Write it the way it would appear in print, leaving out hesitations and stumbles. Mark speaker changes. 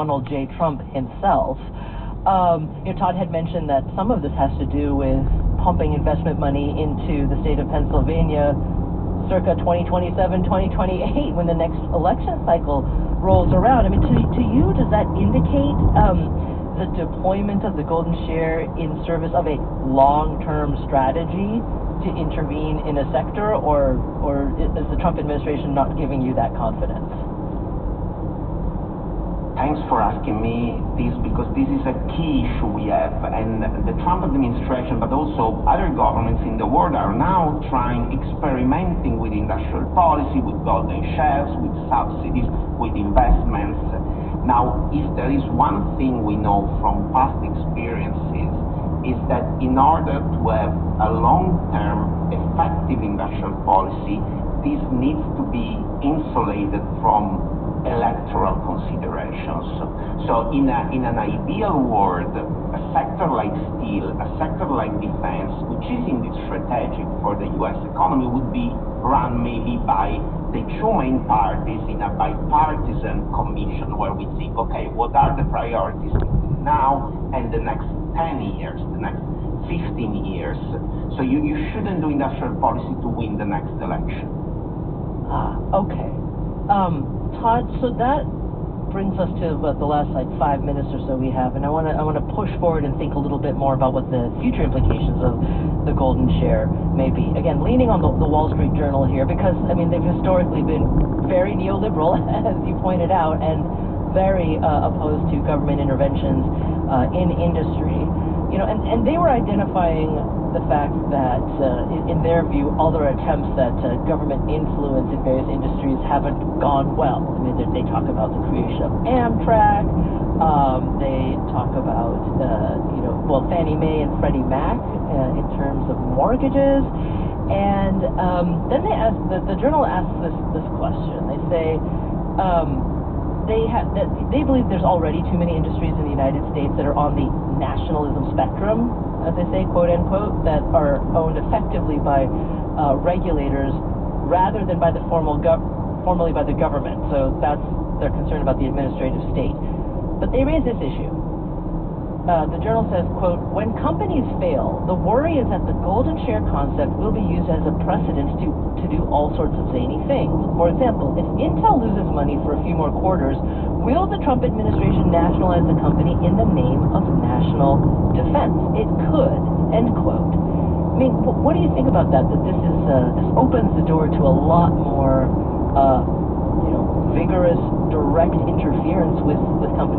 Speaker 1: Donald J. Trump himself. Todd had mentioned that some of this has to do with pumping investment money into the state of Pennsylvania circa 2027, 2028, when the next election cycle rolls around. I mean, to you, does that indicate the deployment of the golden share in service of a long-term strategy to intervene in a sector, or is the Trump administration not giving you that confidence?
Speaker 2: Thanks for asking me this, because this is a key issue we have, and the Trump administration, but also other governments in the world, are now experimenting with industrial policy, with golden shares, with subsidies, with investments. Now, if there is one thing we know from past experiences, is that in order to have a long-term effective industrial policy, this needs to be insulated from electoral considerations. So in an ideal world, a sector like steel, a sector like defense, which is indeed strategic for the US economy, would be run maybe by the two main parties in a bipartisan commission, where we think, okay, what are the priorities now and the next 10 years, the next 15 years? So you shouldn't do industrial policy to win the next election.
Speaker 1: Okay. Todd, so that brings us to the last 5 minutes or so we have, and I want to push forward and think a little bit more about what the future implications of the golden share may be. Again, leaning on the Wall Street Journal here, because I mean they've historically been very neoliberal, as you pointed out, and very opposed to government interventions in industry. And they were identifying the fact that, in their view, all their attempts at government influence in various industries haven't gone well. I mean, they talk about the creation of Amtrak. They talk about, Fannie Mae and Freddie Mac in terms of mortgages. And then the journal asks this question. They say, they believe there's already too many industries in the United States that are on the nationalism spectrum, as they say, quote unquote, that are owned effectively by regulators rather than formally by the government. So they're concerned about the administrative state. But they raise this issue. The journal says, quote, when companies fail, the worry is that the golden share concept will be used as a precedent to do all sorts of zany things. For example, if Intel loses money for a few more quarters, will the Trump administration nationalize the company in the name of national defense? It could, end quote. I mean, what do you think about that? That this opens the door to a lot more, vigorous, direct interference with companies